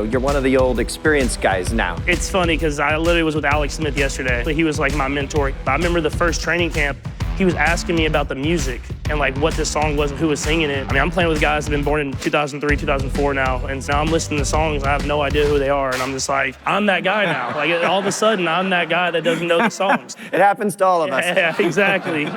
you're one of the old experienced guys now. It's funny because I literally was with Alex Smith yesterday. He was like my mentor. I remember the first training camp, he was asking me about the music and like what this song was and who was singing it. I mean, I'm playing with guys that have been born in 2003, 2004 now, and now I'm listening to songs, I have no idea who they are, and I'm just like, I'm that guy now. Like all of a sudden, I'm that guy that doesn't know the songs. It happens to all of us. Yeah, exactly.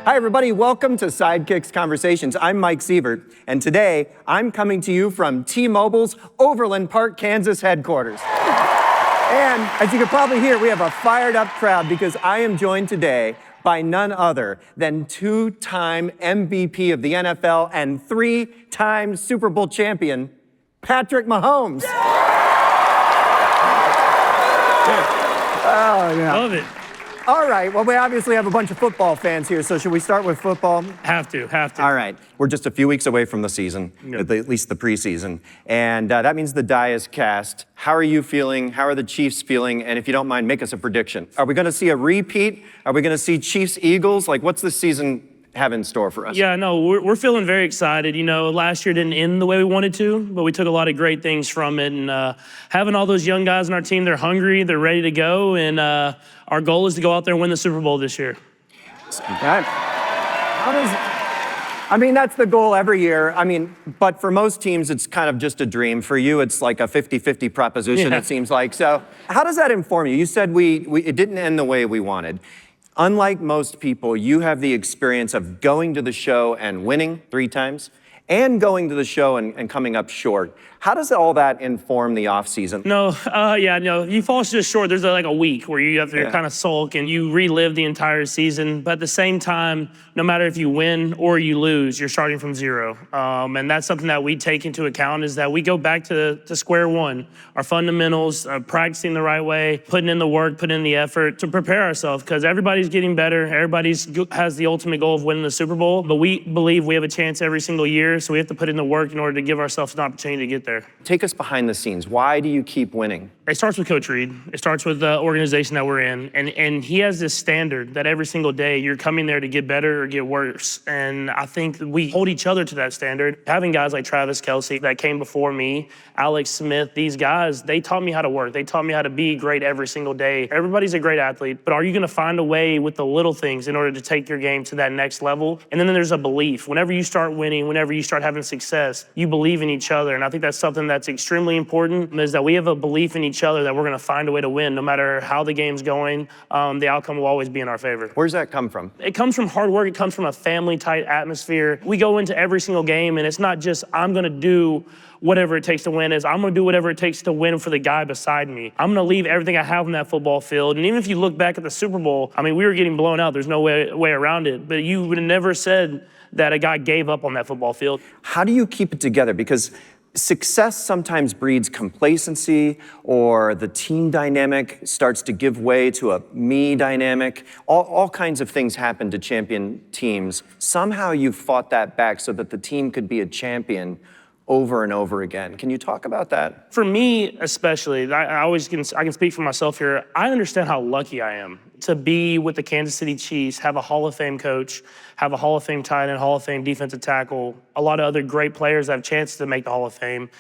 Hi, everybody. Welcome to Sidekicks Conversations. I'm Mike Sievert, and today I'm coming to you from T-Mobile's Overland Park, Kansas headquarters. And as you can probably hear, we have a fired up crowd because I am joined today by none other than two-time MVP of the NFL and three-time Super Bowl champion, Patrick Mahomes. Oh, yeah. Love it. All right, well, we obviously have a bunch of football fans here, so should we start with football? Have to. All right, we're just a few weeks away from the season, at least the preseason, and that means the die is cast. How are you feeling? How are the Chiefs feeling? And if you don't mind, make us a prediction. Are we gonna see a repeat? Are we gonna see Chiefs-Eagles? Like, what's this season have in store for us? Yeah, no, we're feeling very excited. You know, last year didn't end the way we wanted to, but we took a lot of great things from it. And having all those young guys on our team, they're hungry, they're ready to go, and our goal is to go out there and win the Super Bowl this year. That's the goal every year. But for most teams, it's kind of just a dream. For you, it's like a 50-50 proposition, It seems like. So how does that inform you? You said it didn't end the way we wanted. Unlike most people, you have the experience of going to the show and winning 3 times, and going to the show and coming up short. How does all that inform the off season? No, you fall just short. There's like a week where you have to kind of sulk and you relive the entire season. But at the same time, no matter if you win or you lose, you're starting from zero. And that's something that we take into account, is that we go back to square one. Our fundamentals, practicing the right way, putting in the work, putting in the effort to prepare ourselves, because everybody's getting better. Everybody's has the ultimate goal of winning the Super Bowl, but we believe we have a chance every single year, so we have to put in the work in order to give ourselves an opportunity to get there. Take us behind the scenes. Why do you keep winning? It starts with Coach Reed. It starts with the organization that we're in. And he has this standard that every single day you're coming there to get better or get worse. And I think we hold each other to that standard. Having guys like Travis Kelce that came before me, Alex Smith, these guys, they taught me how to work. They taught me how to be great every single day. Everybody's a great athlete, but are you gonna find a way with the little things in order to take your game to that next level? And then there's a belief. Whenever you start winning, whenever you start having success, you believe in each other. And I think that's something that's extremely important, is that we have a belief in each other that we're gonna find a way to win. No matter how the game's going, the outcome will always be in our favor. Where's that come from? It comes from hard work. It comes from a family-tight atmosphere. We go into every single game, and it's not just, I'm gonna do whatever it takes to win. I'm gonna do whatever it takes to win for the guy beside me. I'm gonna leave everything I have on that football field. And even if you look back at the Super Bowl, we were getting blown out. There's no way around it. But you would have never said that a guy gave up on that football field. How do you keep it together? Because success sometimes breeds complacency, or the team dynamic starts to give way to a me dynamic. All kinds of things happen to champion teams. Somehow you fought that back so that the team could be a champion over and over again. Can you talk about that? For me, especially, I can speak for myself here. I understand how lucky I am to be with the Kansas City Chiefs, have a Hall of Fame coach, have a Hall of Fame tight end, Hall of Fame defensive tackle, a lot of other great players that have chances to make the Hall of Fame.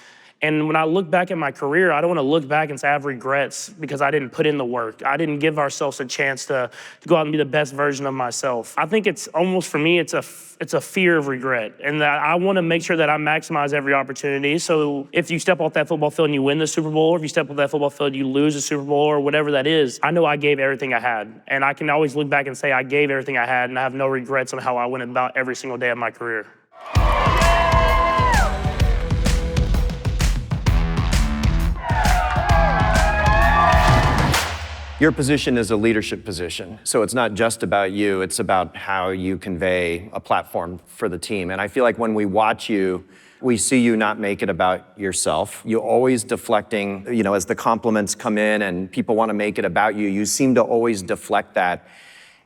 And when I look back at my career, I don't want to look back and say I have regrets because I didn't put in the work. I didn't give ourselves a chance to go out and be the best version of myself. I think it's almost, for me, it's a fear of regret, and that I want to make sure that I maximize every opportunity. So if you step off that football field and you win the Super Bowl, or if you step off that football field and you lose the Super Bowl, or whatever that is, I know I gave everything I had. And I can always look back and say I gave everything I had, and I have no regrets on how I went about every single day of my career. Your position is a leadership position, so it's not just about you, it's about how you convey a platform for the team. And I feel like when we watch you, we see you not make it about yourself. You're always deflecting, as the compliments come in and people want to make it about you, you seem to always deflect that.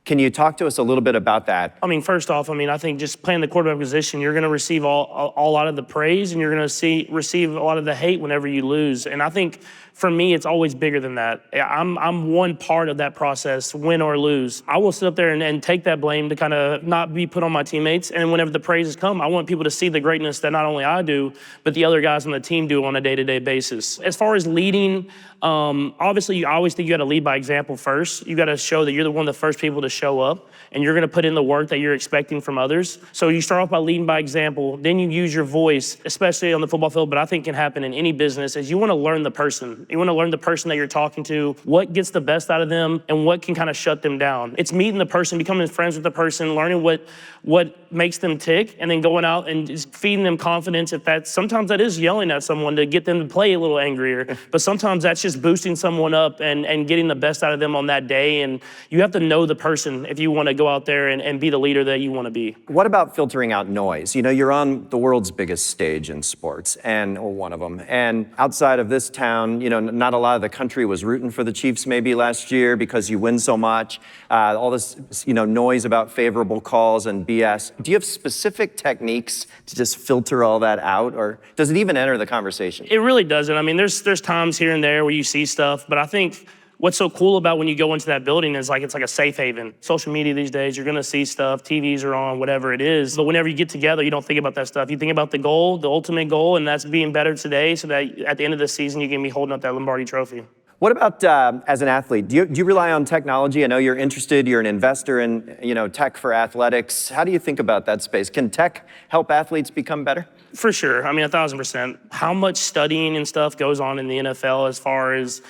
Can you talk to us a little bit about that? First off, I think just playing the quarterback position, you're going to receive a lot of the praise, and you're going to receive a lot of the hate whenever you lose. And I think for me, it's always bigger than that. I'm one part of that process, win or lose. I will sit up there and take that blame to kind of not be put on my teammates. And whenever the praises come, I want people to see the greatness that not only I do, but the other guys on the team do on a day-to-day basis. As far as leading, obviously, I always think you got to lead by example first. You got to show that you're one of the first people to show up, and you're going to put in the work that you're expecting from others. So you start off by leading by example, then you use your voice, especially on the football field, but I think can happen in any business, is you want to learn the person. You want to learn the person that you're talking to, what gets the best out of them, and what can kind of shut them down. It's meeting the person, becoming friends with the person, learning what makes them tick, and then going out and just feeding them confidence. Sometimes that is yelling at someone to get them to play a little angrier, but sometimes that's just boosting someone up and getting the best out of them on that day. And you have to know the person if you want to go out there and be the leader that you want to be. What about filtering out noise? You're on the world's biggest stage in sports, or one of them. And outside of this town, not a lot of the country was rooting for the Chiefs maybe last year because you win so much. All this, noise about favorable calls and BS. Do you have specific techniques to just filter all that out, or does it even enter the conversation? It really doesn't. I mean, there's times here and there where you see stuff, but I think what's so cool about when you go into that building is it's like a safe haven. Social media these days, you're gonna see stuff, TVs are on, whatever it is. But whenever you get together, you don't think about that stuff. You think about the goal, the ultimate goal, and that's being better today so that at the end of the season, you can be holding up that Lombardi trophy. What about as an athlete? Do you rely on technology? I know you're interested, you're an investor in tech for athletics. How do you think about that space? Can tech help athletes become better? For sure. I mean, 1,000%. How much studying and stuff goes on in the NFL as far as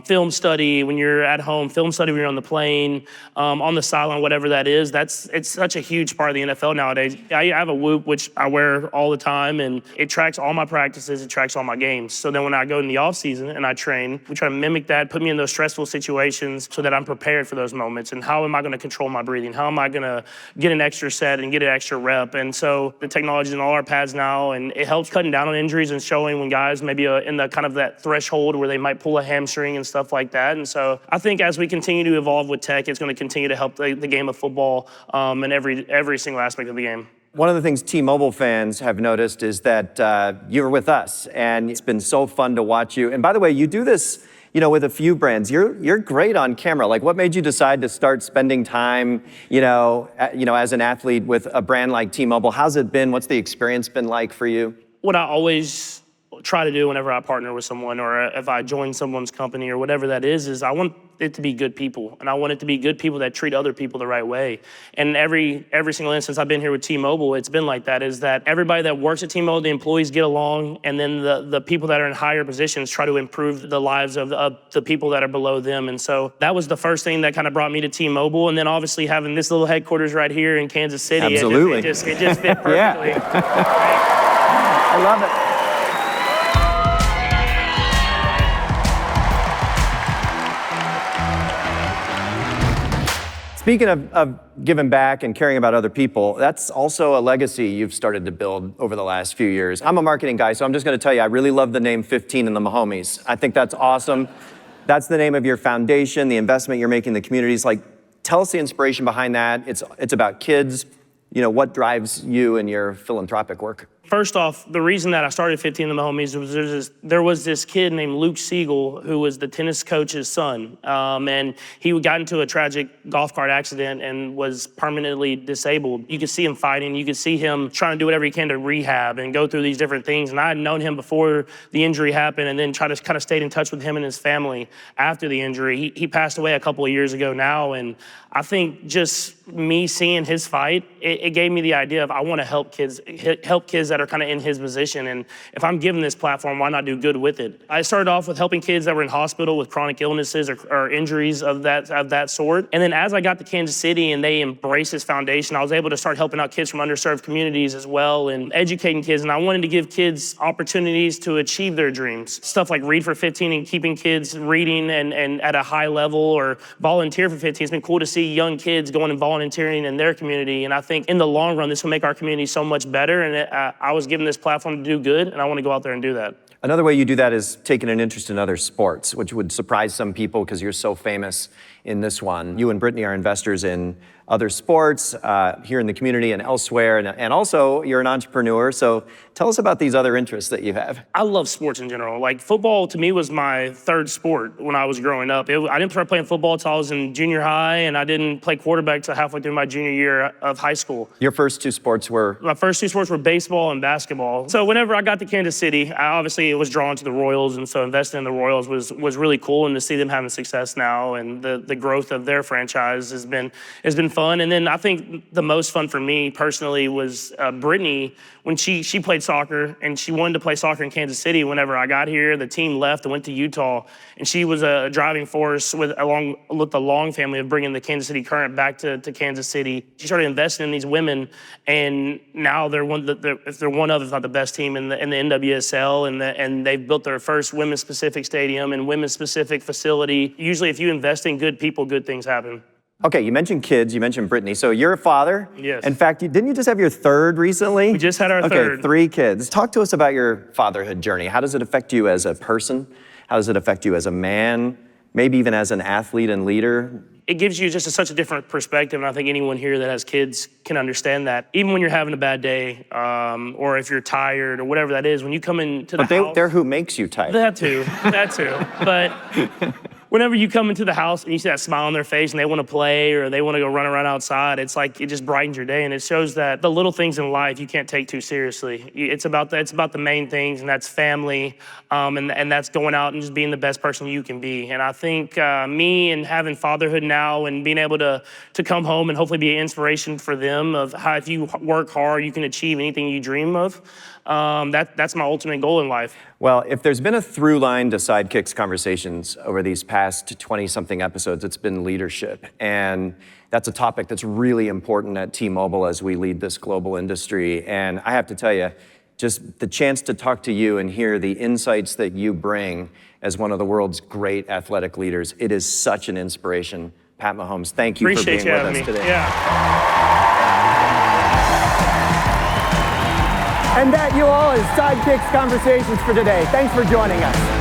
film study when you're at home, film study when you're on the plane, on the sideline, whatever that is. It's such a huge part of the NFL nowadays. I have a Whoop, which I wear all the time, and it tracks all my practices, it tracks all my games. So then when I go in the off season and I train, we try to mimic that, put me in those stressful situations so that I'm prepared for those moments. And how am I going to control my breathing? How am I going to get an extra set and get an extra rep? And so the technology's in all our pads now, and it helps cutting down on injuries and showing when guys maybe in the kind of that threshold where they might pull a hamstring and stuff like that. And so I think as we continue to evolve with tech, it's going to continue to help the game of football in every single aspect of the game. One of the things T-Mobile fans have noticed is that you're with us, and it's been so fun to watch you. And by the way, you do this with a few brands. You're great on camera. Like, what made you decide to start spending time, as an athlete with a brand like T-Mobile? How's it been? What's the experience been like for you? What I always try to do whenever I partner with someone or if I join someone's company or whatever that is I want it to be good people. And I want it to be good people that treat other people the right way. And every single instance I've been here with T-Mobile, it's been like that, is that everybody that works at T-Mobile, the employees get along, and then the people that are in higher positions try to improve the lives of the people that are below them. And so that was the first thing that kind of brought me to T-Mobile. And then obviously having this little headquarters right here in Kansas City, Absolutely. it just fit perfectly. I love it. Speaking of giving back and caring about other people, that's also a legacy you've started to build over the last few years. I'm a marketing guy, so I'm just going to tell you, I really love the name 15 and the Mahomies. I think that's awesome. That's the name of your foundation, the investment you're making in the communities. Tell us the inspiration behind that. It's about kids. What drives you in your philanthropic work? First off, the reason that I started 15 of the Homies was there was this kid named Luke Siegel who was the tennis coach's son. And he got into a tragic golf cart accident and was permanently disabled. You could see him fighting. You could see him trying to do whatever he can to rehab and go through these different things. And I had known him before the injury happened and then tried to kind of stay in touch with him and his family after the injury. He passed away a couple of years ago now. And I think just me seeing his fight, it gave me the idea of I want to help kids that are kind of in his position. And if I'm given this platform, why not do good with it? I started off with helping kids that were in hospital with chronic illnesses or injuries of that sort. And then as I got to Kansas City and they embraced this foundation, I was able to start helping out kids from underserved communities as well and educating kids. And I wanted to give kids opportunities to achieve their dreams. Stuff like Read for 15 and keeping kids reading and at a high level, or Volunteer for 15. It's been cool to see young kids going and volunteering in their community. And I think in the long run, this will make our community so much better. And I was given this platform to do good, and I want to go out there and do that. Another way you do that is taking an interest in other sports, which would surprise some people because you're so famous in this one. You and Brittany are investors in other sports here in the community and elsewhere, and also you're an entrepreneur. So tell us about these other interests that you have. I love sports in general. Like football to me was my third sport when I was growing up. I didn't start playing football until I was in junior high, and I didn't play quarterback till halfway through my junior year of high school. Your first two sports were? My first two sports were baseball and basketball. So whenever I got to Kansas City, I obviously was drawn to the Royals, and so investing in the Royals was really cool, and to see them having success now and the growth of their franchise has been fun. And then I think the most fun for me personally was Brittany, when she played soccer, and she wanted to play soccer in Kansas City. Whenever I got here, the team left and went to Utah, and she was a driving force along with the Long family of bringing the Kansas City Current back to Kansas City. She started investing in these women, and now they're one of, if not the best team in the NWSL, and they've built their first women's specific stadium and women's specific facility. Usually, if you invest in good people, good things happen. Okay, you mentioned kids, you mentioned Brittany. So you're a father. Yes. In fact, didn't you just have your third recently? We just had our third. Okay, 3 kids. Talk to us about your fatherhood journey. How does it affect you as a person? How does it affect you as a man? Maybe even as an athlete and leader? It gives you just such a different perspective, and I think anyone here that has kids can understand that. Even when you're having a bad day, or if you're tired, or whatever that is, when you come into the house... But they're who makes you tired. That too. But whenever you come into the house and you see that smile on their face and they want to play or they want to go run around outside, it's like it just brightens your day, and it shows that the little things in life you can't take too seriously. It's about the main things, and that's family, and that's going out and just being the best person you can be. And I think me and having fatherhood now and being able to come home and hopefully be an inspiration for them of how if you work hard, you can achieve anything you dream of. That's my ultimate goal in life. Well, if there's been a through line to Sidekicks Conversations over these past 20-something episodes, it's been leadership. And that's a topic that's really important at T-Mobile as we lead this global industry. And I have to tell you, just the chance to talk to you and hear the insights that you bring as one of the world's great athletic leaders, it is such an inspiration. Pat Mahomes, thank you for being with us today. Yeah. And that, you all, is Sidekicks Conversations for today. Thanks for joining us.